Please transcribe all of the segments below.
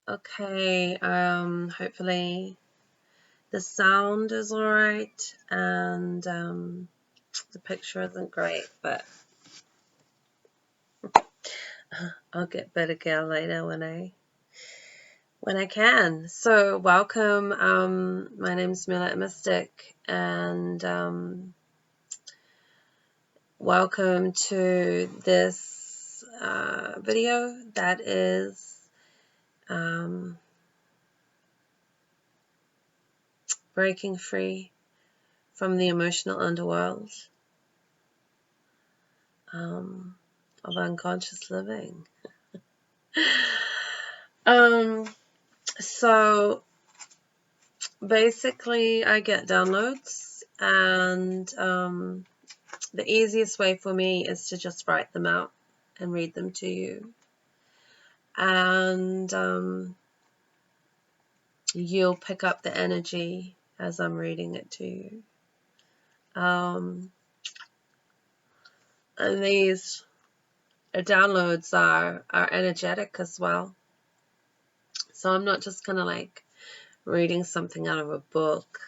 Okay, hopefully the sound is alright and the picture isn't great, but I'll get better gear later when I can. So welcome, my name's Moonlight Mystic, and welcome to this video that is breaking free from the emotional underworld of unconscious living. So basically I get downloads, and the easiest way for me is to just write them out and read them to you, and you'll pick up the energy as I'm reading it to you. And these downloads are energetic as well. So I'm not just kind of like reading something out of a book.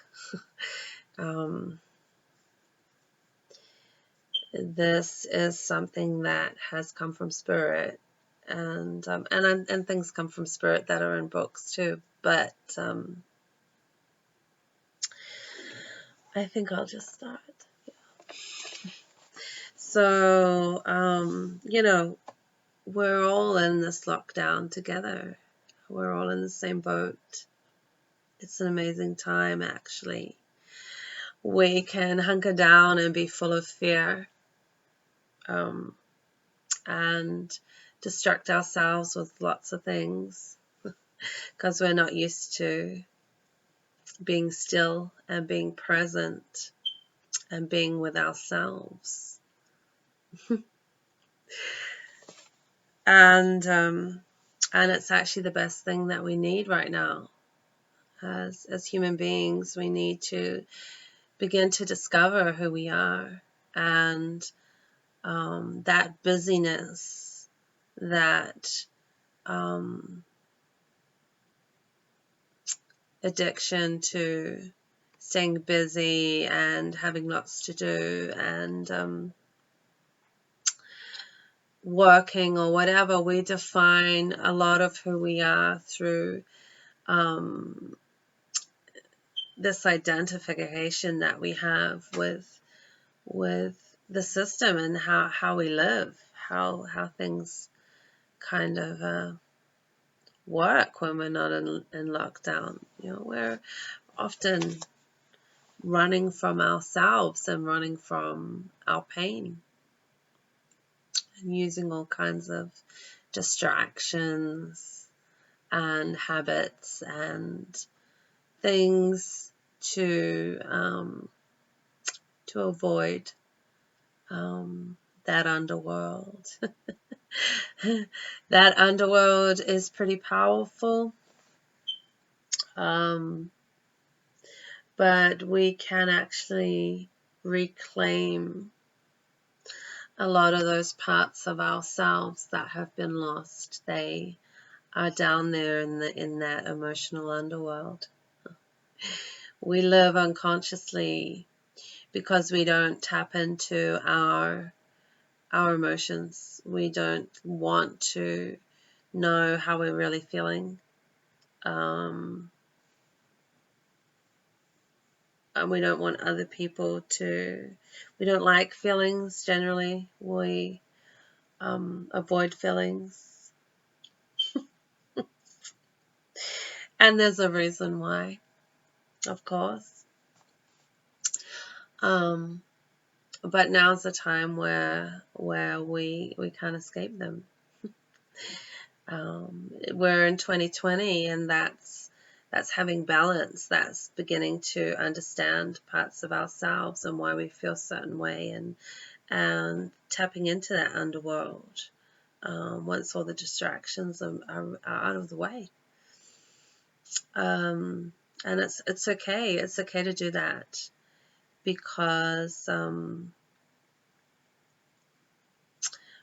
This is something that has come from spirit, and things come from spirit that are in books too. But I think I'll just start. So we're all in this lockdown together. We're all in the same boat. It's an amazing time, actually. We can hunker down and be full of fear, and distract ourselves with lots of things because we're not used to being still and being present and being with ourselves. And it's actually the best thing that we need right now. As human beings, we need to begin to discover who we are, and that busyness, that addiction to staying busy and having lots to do and working or whatever, we define a lot of who we are through this identification that we have with the system and how we live, how things kind of work when we're not in lockdown. We're often running from ourselves and running from our pain and using all kinds of distractions and habits and things to avoid that underworld. That underworld is pretty powerful, but we can actually reclaim a lot of those parts of ourselves that have been lost. They are down there in that emotional underworld. We live unconsciously because we don't tap into our emotions. We don't want to know how we're really feeling. And we don't want other people to. We don't like feelings generally. We avoid feelings. And there's a reason why, of course. But now's the time where we can't escape them. We're in 2020, and that's having balance. That's beginning to understand parts of ourselves and why we feel a certain way, and tapping into that underworld once all the distractions are out of the way. And it's okay. It's okay to do that, because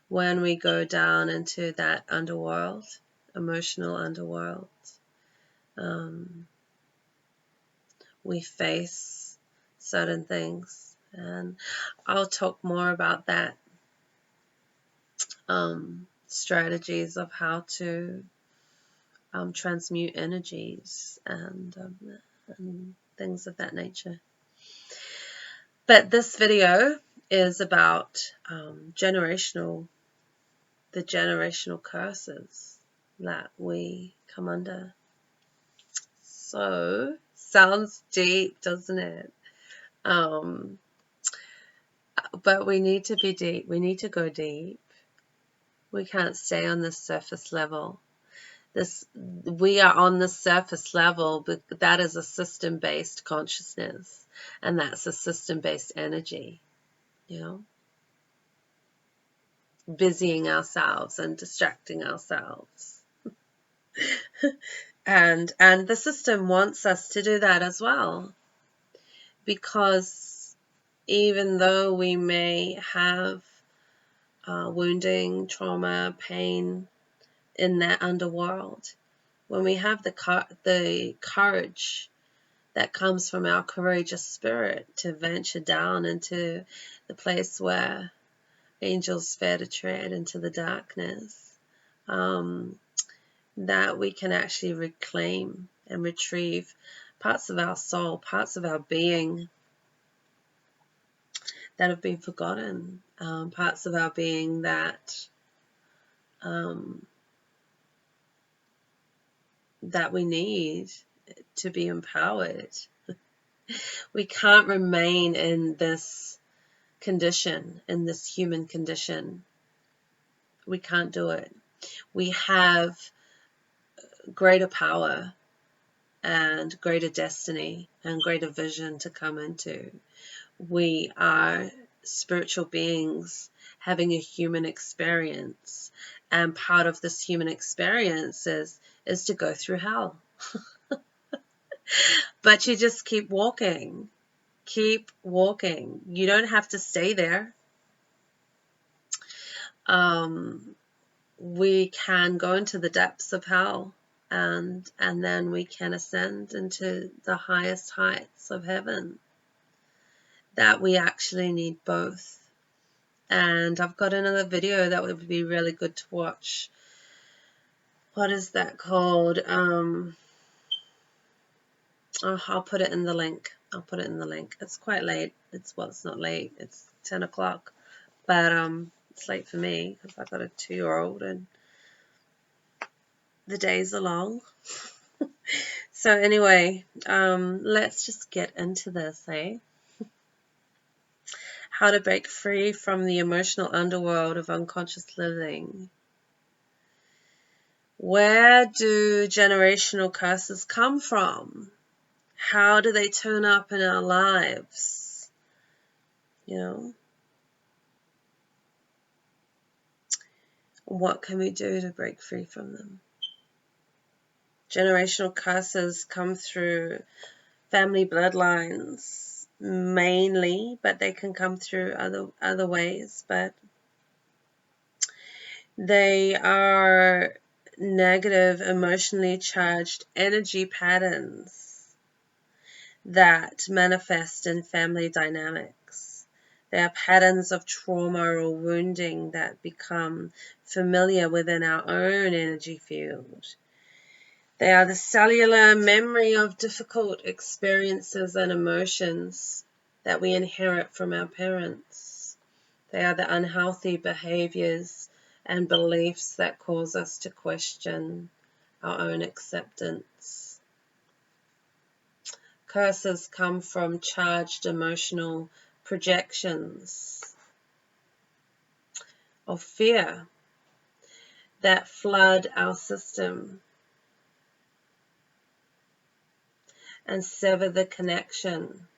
when we go down into that underworld, emotional underworld, Um, we face certain things, and I'll talk more about that, strategies of how to transmute energies and things of that nature. But this video is about the generational curses that we come under. So, sounds deep, doesn't it? But we need to be deep. We need to go deep. We can't stay on the surface level. We are on the surface level, but that is a system-based consciousness, and that's a system-based energy, you know, busying ourselves and distracting ourselves. and the system wants us to do that as well, because even though we may have wounding, trauma, pain in that underworld, when we have the courage that comes from our courageous spirit to venture down into the place where angels fear to tread, into the darkness, that we can actually reclaim and retrieve parts of our soul, parts of our being that have been forgotten, parts of our being that that we need to be empowered. We can't remain in this condition, in this human condition. We can't do it. We have greater power and greater destiny and greater vision to come into. We are spiritual beings having a human experience, and part of this human experience is to go through hell. But you just keep walking. Keep walking. You don't have to stay there. We can go into the depths of hell, and then we can ascend into the highest heights of heaven. That we actually need both. And I've got another video that would be really good to watch. What is that called? I'll put it in the link. I'll put it in the link. It's quite late. It's not late. It's 10 o'clock. But it's late for me because I've got a 2-year-old and the days are long. So anyway, let's just get into this, eh? How to break free from the emotional underworld of unconscious living. Where do generational curses come from? How do they turn up in our lives? You know? What can we do to break free from them? Generational curses come through family bloodlines mainly, but they can come through other ways. But they are negative, emotionally charged energy patterns that manifest in family dynamics. They are patterns of trauma or wounding that become familiar within our own energy field. They are the cellular memory of difficult experiences and emotions that we inherit from our parents. They are the unhealthy behaviors and beliefs that cause us to question our own acceptance. Curses come from charged emotional projections of fear that flood our system and sever the connection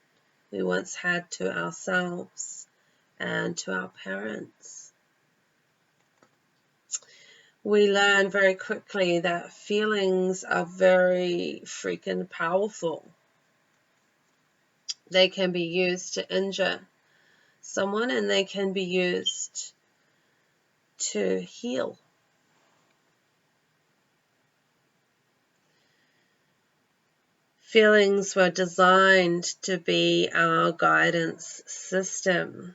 we once had to ourselves and to our parents. We learn very quickly that feelings are very freaking powerful. They can be used to injure someone, and they can be used to heal. Feelings were designed to be our guidance system.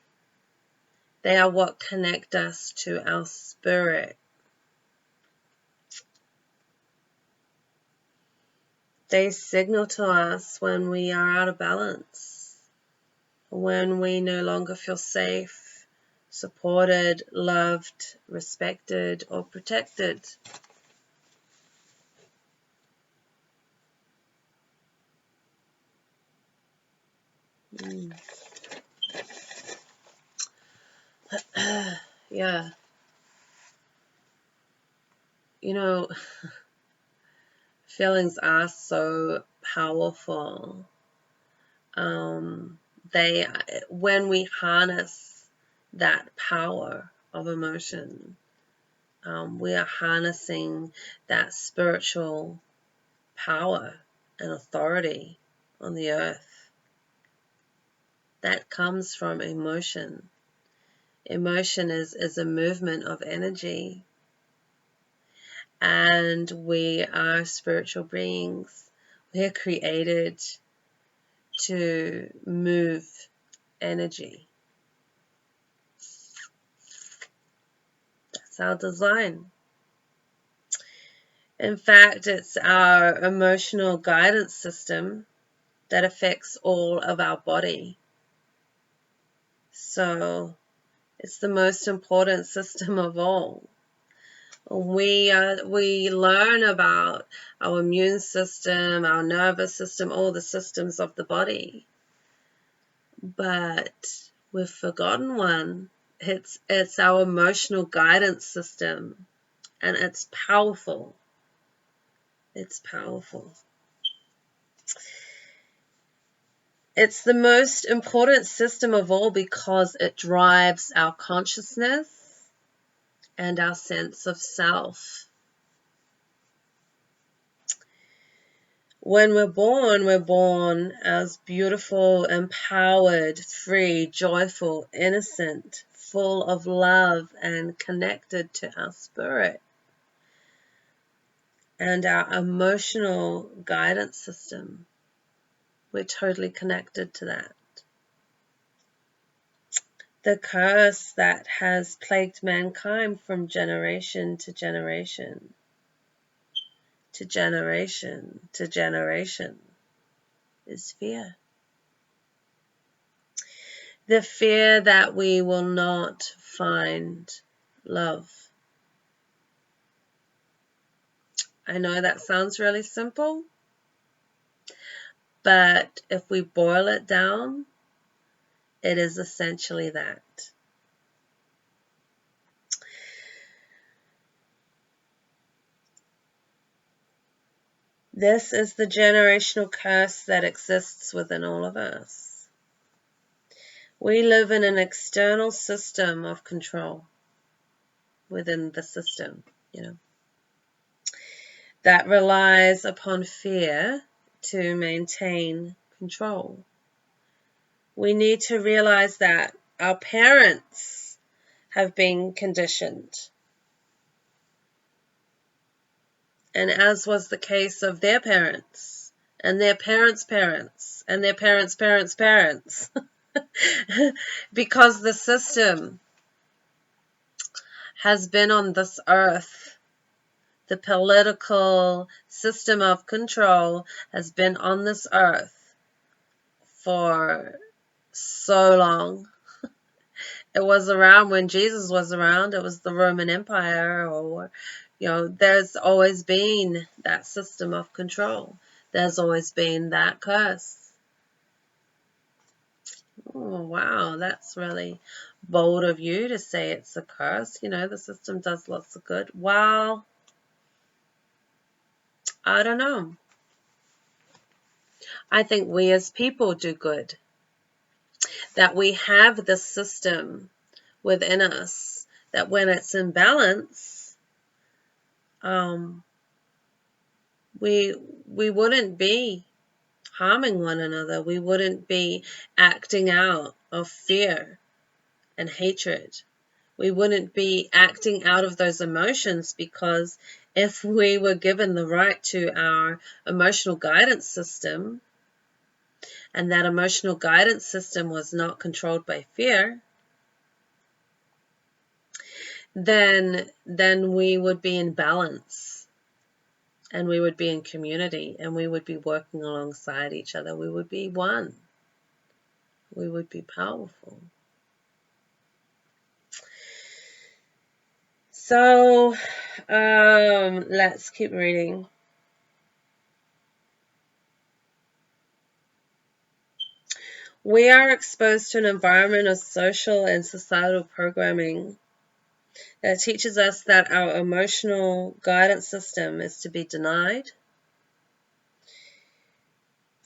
They are what connect us to our spirit. They signal to us when we are out of balance, when we no longer feel safe, supported, loved, respected, or protected. Yeah. You know, feelings are so powerful. They, when we harness that power of emotion, we are harnessing that spiritual power and authority on the earth. That comes from emotion. Emotion is a movement of energy. And we are spiritual beings. We are created to move energy. That's our design. In fact, it's our emotional guidance system that affects all of our body. So it's the most important system of all. We learn about our immune system, our nervous system, all the systems of the body. But we've forgotten one. It's our emotional guidance system, and it's powerful. It's powerful. It's the most important system of all because it drives our consciousness and our sense of self. When we're born as beautiful, empowered, free, joyful, innocent, full of love, and connected to our spirit and our emotional guidance system. We're totally connected to that. The curse that has plagued mankind from generation to generation, to generation to generation, is fear. The fear that we will not find love. I know that sounds really simple, but if we boil it down, it is essentially that. This is the generational curse that exists within all of us. We live in an external system of control within the system, that relies upon fear to maintain control. We need to realize that our parents have been conditioned. And as was the case of their parents, and their parents' parents, and their parents' parents' parents, because the system has been on this earth. The political system of control has been on this earth for so long. It was around when Jesus was around. It was the Roman Empire, or, there's always been that system of control. There's always been that curse. Oh, wow, that's really bold of you to say it's a curse. The system does lots of good. Well, I don't know. I think we as people do good. That we have the system within us, that when it's in balance, we wouldn't be harming one another. We wouldn't be acting out of fear and hatred. We wouldn't be acting out of those emotions because if we were given the right to our emotional guidance system, and that emotional guidance system was not controlled by fear, then we would be in balance, and we would be in community, and we would be working alongside each other. We would be one. We would be powerful. So let's keep reading. We are exposed to an environment of social and societal programming that teaches us that our emotional guidance system is to be denied.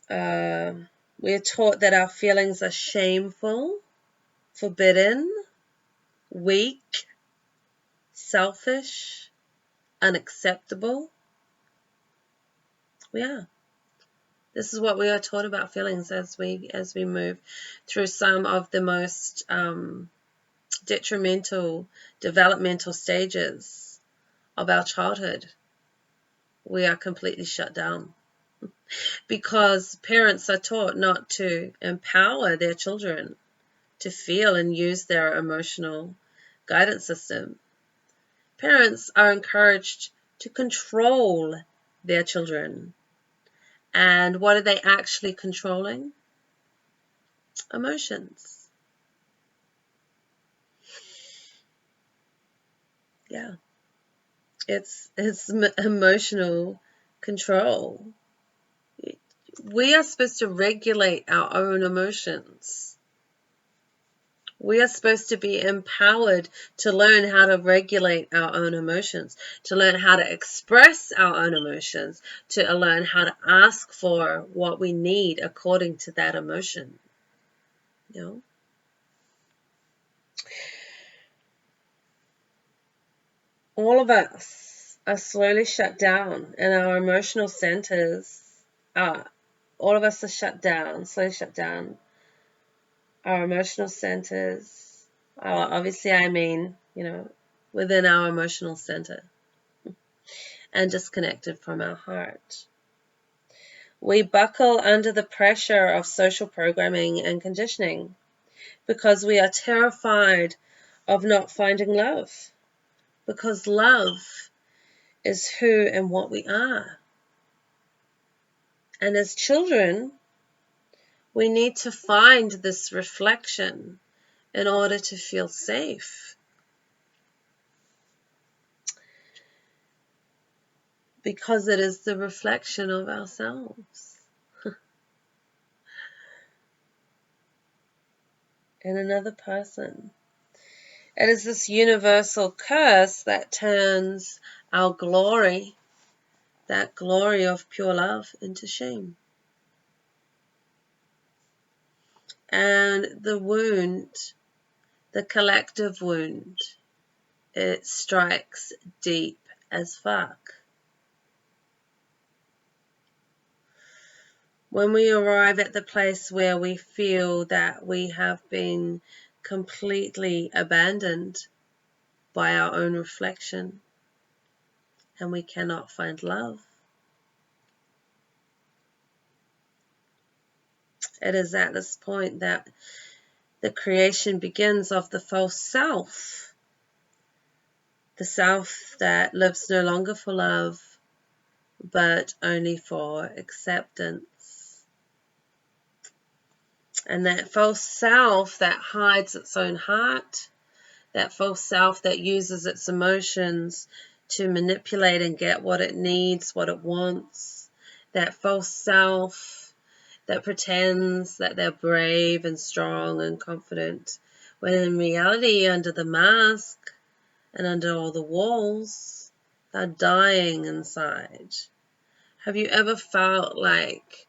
We are taught that our feelings are shameful, forbidden, weak, selfish, unacceptable. We are. This is what we are taught about feelings as we move through some of the most detrimental developmental stages of our childhood. We are completely shut down because parents are taught not to empower their children to feel and use their emotional guidance system. Parents are encouraged to control their children. And what are they actually controlling? Emotions. Yeah. It's emotional control. We are supposed to regulate our own emotions. We are supposed to be empowered to learn how to regulate our own emotions, to learn how to express our own emotions, to learn how to ask for what we need according to that emotion. You know? All of us are slowly shut down, and our emotional centers are, all of us are shut down, slowly shut down. Our emotional centers, obviously I mean, within our emotional center, and disconnected from our heart. We buckle under the pressure of social programming and conditioning because we are terrified of not finding love, because love is who and what we are. And as children, we need to find this reflection in order to feel safe. Because it is the reflection of ourselves in another person. It is this universal curse that turns our glory, that glory of pure love, into shame. And the wound, the collective wound, it strikes deep as fuck. When we arrive at the place where we feel that we have been completely abandoned by our own reflection and we cannot find love, it is at this point that the creation begins of the false self, the self that lives no longer for love, but only for acceptance. And that false self that hides its own heart, that false self that uses its emotions to manipulate and get what it needs, what it wants, that false self that pretends that they're brave and strong and confident, when in reality, under the mask and under all the walls, they're dying inside. Have you ever felt like,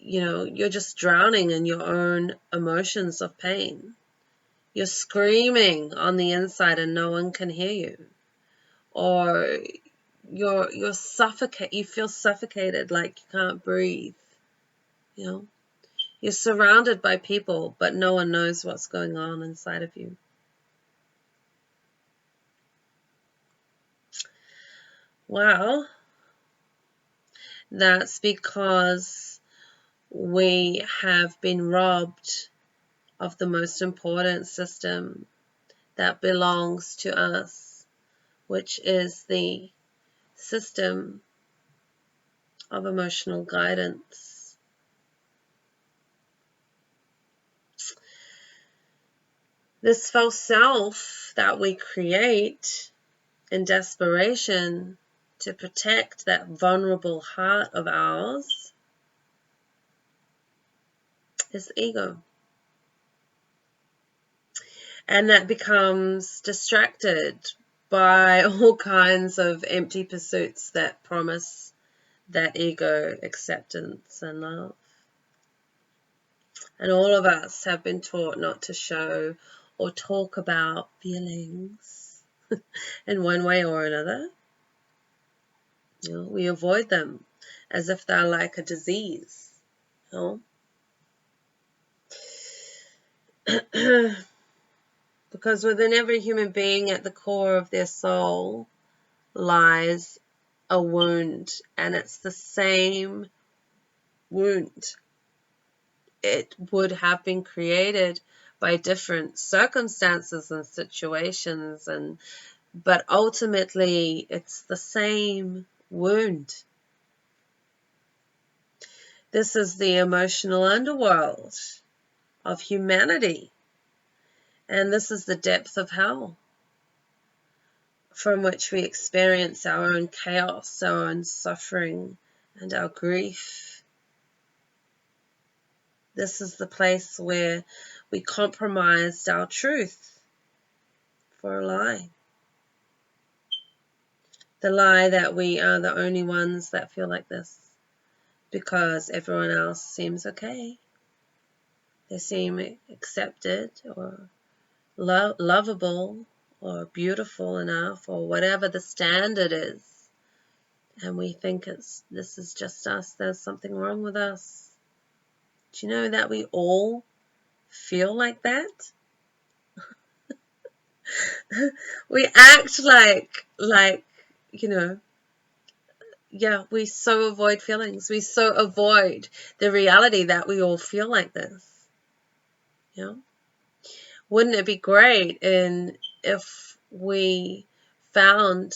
you're just drowning in your own emotions of pain? You're screaming on the inside and no one can hear you. Or you feel suffocated, like you can't breathe, You're surrounded by people, but no one knows what's going on inside of you. Well, that's because we have been robbed of the most important system that belongs to us, which is the system of emotional guidance. This false self that we create in desperation to protect that vulnerable heart of ours is the ego. And that becomes distracted by all kinds of empty pursuits that promise that ego acceptance and love. And all of us have been taught not to show or talk about feelings in one way or another. We avoid them as if they're like a disease. Because within every human being, at the core of their soul, lies a wound, and it's the same wound. It would have been created by different circumstances and situations, but ultimately it's the same wound. This is the emotional underworld of humanity, and this is the depth of hell from which we experience our own chaos, our own suffering, and our grief. This is the place where we compromised our truth for a lie. The lie that we are the only ones that feel like this because everyone else seems okay. They seem accepted or lovable or beautiful enough, or whatever the standard is. And we think this is just us. There's something wrong with us. Do you know that we all feel like that? We act like, we so avoid feelings. We so avoid the reality that we all feel like this. Wouldn't it be great if we found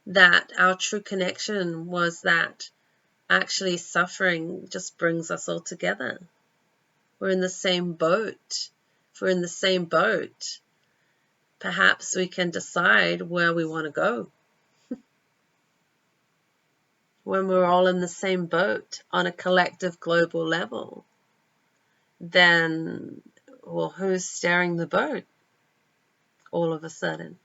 that our true connection was that actually suffering just brings us all together? We're in the same boat. If we're in the same boat, perhaps we can decide where we want to go. When we're all in the same boat on a collective global level, then, well, who's steering the boat all of a sudden?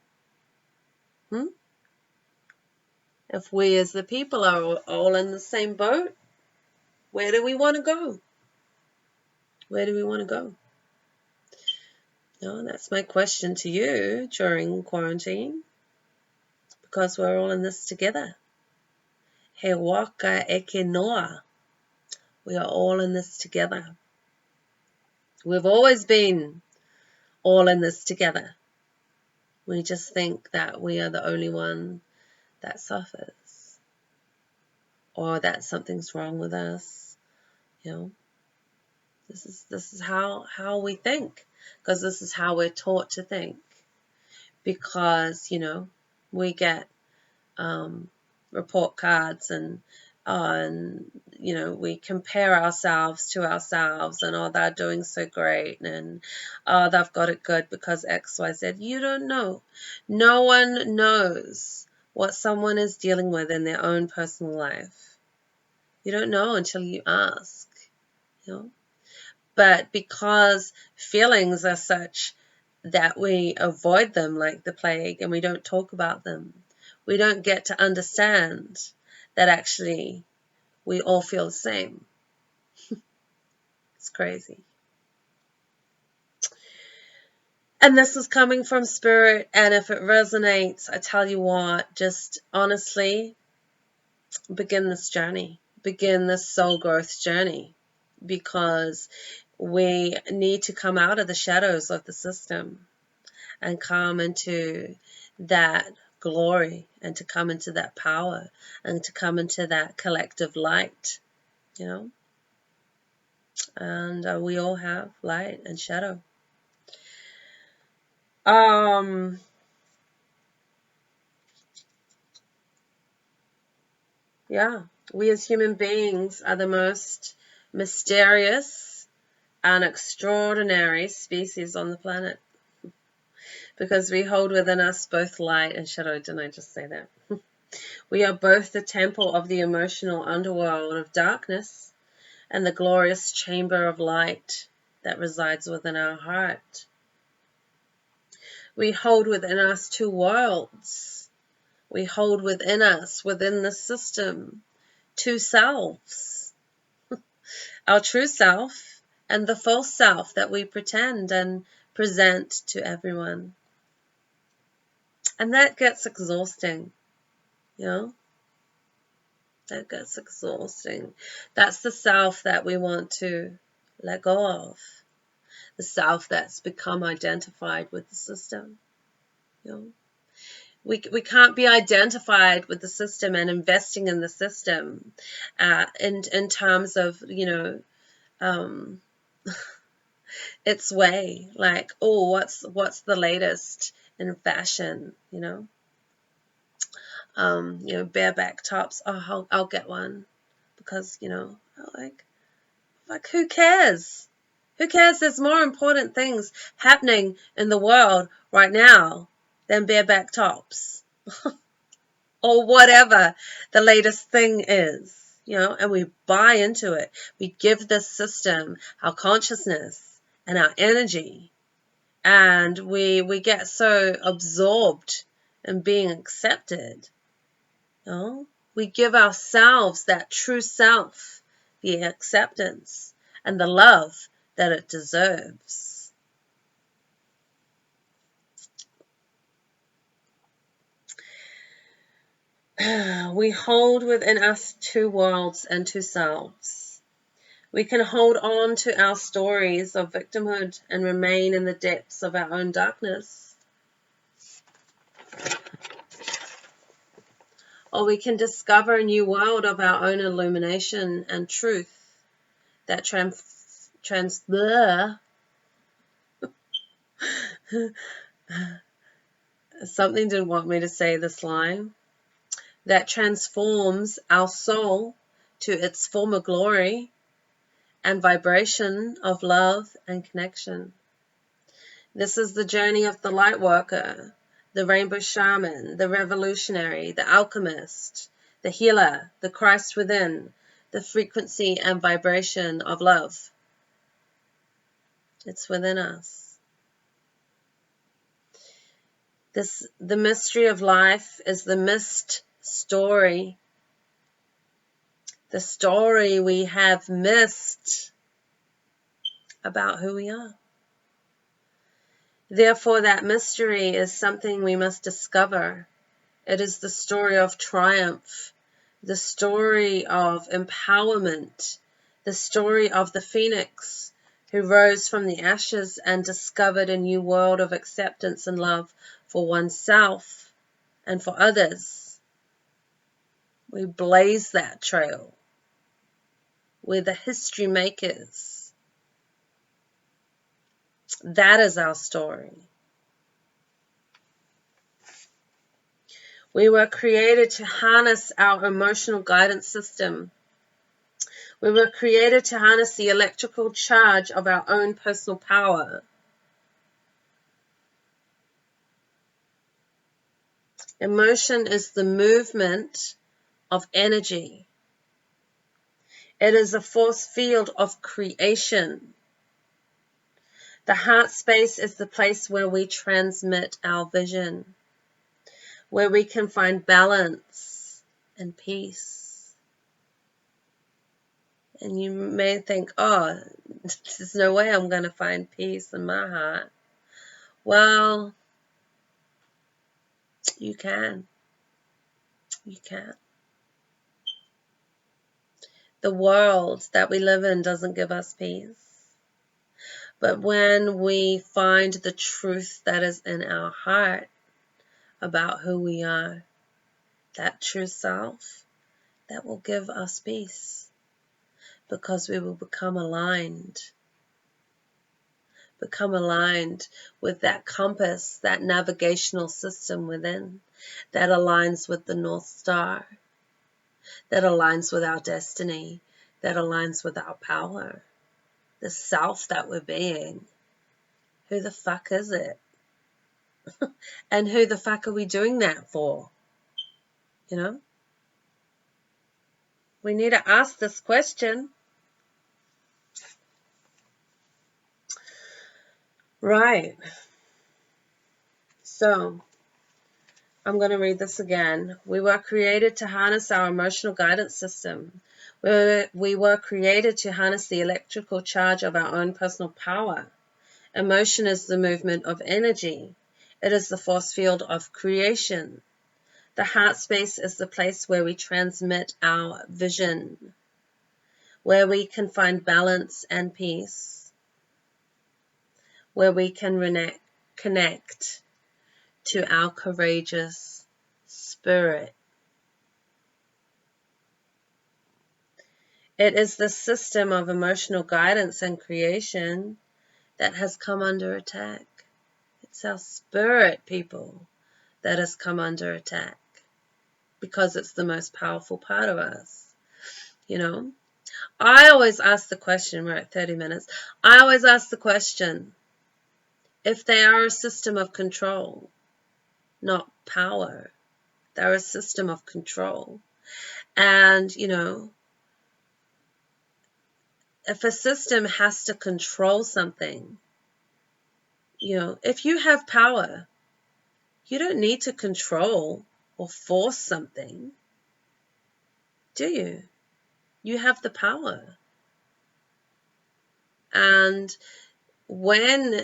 If we as the people are all in the same boat, where do we want to go? Where do we want to go? That's my question to you during quarantine, because we're all in this together. He waka eke noa. We are all in this together. We've always been all in this together. We just think that we are the only one that suffers, or that something's wrong with us. This is how we think, because this is how we're taught to think. Because we get report cards and we compare ourselves to ourselves, and they're doing so great, and they've got it good because XYZ. You don't know. No one knows what someone is dealing with in their own personal life. You don't know until you ask. But because feelings are such that we avoid them like the plague, and we don't talk about them, we don't get to understand that actually we all feel the same. It's crazy. And this is coming from spirit, and if it resonates, I tell you what, just honestly, begin this journey. Begin this soul growth journey, because we need to come out of the shadows of the system and come into that glory and to come into that power and to come into that collective light, you know. And we all have light and shadow. Yeah, we as human beings are the most mysterious and extraordinary species on the planet, because we hold within us both light and shadow. Didn't I just say that? We are both the temple of the emotional underworld of darkness and the glorious chamber of light that resides within our heart. We hold within us two worlds. We hold within us, within the system, two selves. Our true self and the false self that we pretend and present to everyone. And that gets exhausting, you know? That gets exhausting. That's the self that we want to let go of. The self that's become identified with the system, you know? We can't be identified with the system and investing in the system in terms of, you know, its way. Like, oh, what's the latest in fashion, you know? You know, bareback tops. Oh, I'll get one because, you know, like who cares? Who cares? There's more important things happening in the world right now than bareback tops or whatever the latest thing is, you know, and we buy into it. We give this system our consciousness and our energy, and we get so absorbed in being accepted, you know. We give ourselves, that true self, the acceptance and the love that it deserves. We hold within us two worlds and two selves. We can hold on to our stories of victimhood and remain in the depths of our own darkness. Or we can discover a new world of our own illumination and truth that something didn't want me to say this line, that transforms our soul to its former glory and vibration of love and connection. This is the journey of the light worker, the rainbow shaman, the revolutionary, the alchemist, the healer, the Christ within, the frequency and vibration of love. It's within us. The mystery of life is the missed story. The story we have missed about who we are. Therefore, that mystery is something we must discover. It is the story of triumph, the story of empowerment, the story of the phoenix who rose from the ashes and discovered a new world of acceptance and love for oneself and for others. We blaze that trail. We're the history makers. That is our story. We were created to harness our emotional guidance system. We were created to harness the electrical charge of our own personal power. Emotion is the movement of energy. It is a force field of creation. The heart space is the place where we transmit our vision, where we can find balance and peace. And you may think, oh, there's no way I'm going to find peace in my heart. Well, you can. You can. The world that we live in doesn't give us peace. But when we find the truth that is in our heart, about who we are, that true self, that will give us peace, because we will become aligned with that compass, that navigational system within, that aligns with the North Star, that aligns with our destiny, that aligns with our power, the self that we're being. Who the fuck is it? And who the fuck are we doing that for? You know? We need to ask this question. Right. So, I'm going to read this again. We were created to harness our emotional guidance system. We were created to harness the electrical charge of our own personal power. Emotion is the movement of energy. It is the force field of creation. The heart space is the place where we transmit our vision, where we can find balance and peace, where we can connect to our courageous spirit. It is the system of emotional guidance and creation that has come under attack. It's our spirit, people, that has come under attack, because it's the most powerful part of us. You know, I always ask the question, we're at 30 minutes, I always ask the question, if they are a system of control, not power, they're a system of control. And, you know, if a system has to control something, you know, if you have power, you don't need to control or force something, do you? You have the power. And when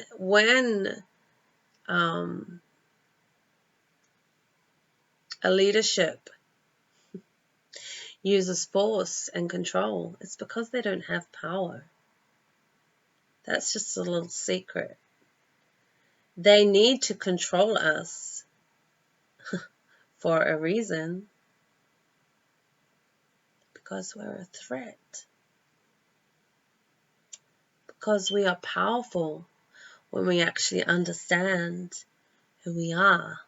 a leadership uses force and control, it's because they don't have power. That's just a little secret. They need to control us for a reason, because we're a threat. Because we are powerful when we actually understand who we are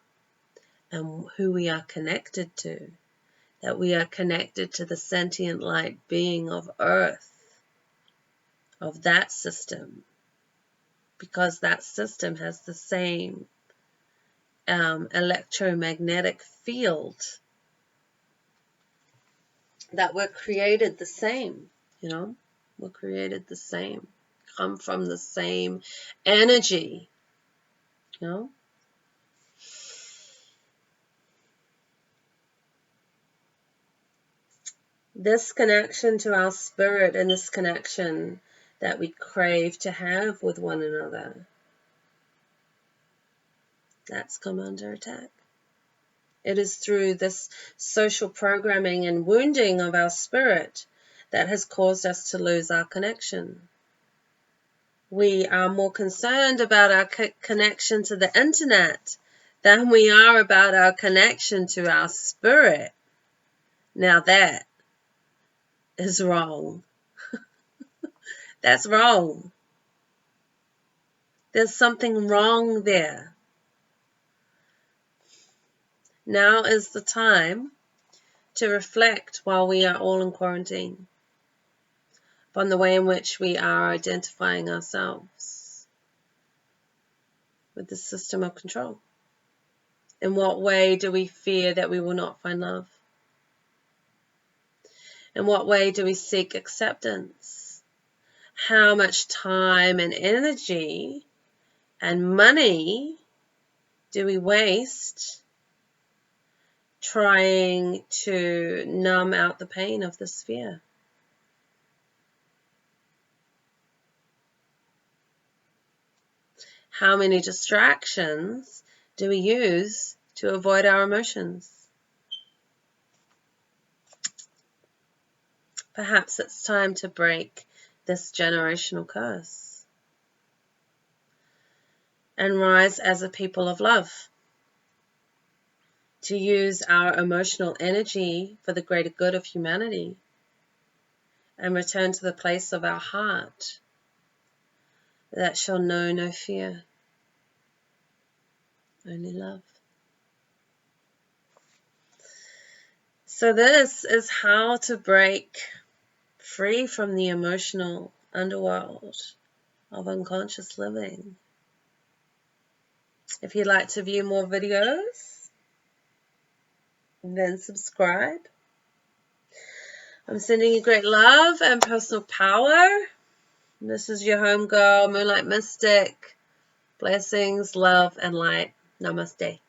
and who we are connected to. That we are connected to the sentient light being of Earth, of that system. Because that system has the same electromagnetic field. That we're created the same, you know? We're created the same. Come from the same energy, you know? This connection to our spirit and this connection that we crave to have with one another, that's come under attack. It is through this social programming and wounding of our spirit that has caused us to lose our connection. We are more concerned about our connection to the internet than we are about our connection to our spirit. Now that is wrong. That's wrong. There's something wrong there. Now is the time to reflect while we are all in quarantine on the way in which we are identifying ourselves with the system of control. In what way do we fear that we will not find love? In what way do we seek acceptance? How much time and energy and money do we waste trying to numb out the pain of this fear? How many distractions do we use to avoid our emotions? Perhaps it's time to break this generational curse and rise as a people of love. to use our emotional energy for the greater good of humanity and return to the place of our heart that shall know no fear, only love. So this is how to break free from the emotional underworld of unconscious living. If you'd like to view more videos, then subscribe. I'm sending you great love and personal power. This is your homegirl, Moonlight Mystic. Blessings, love, and light. Namaste.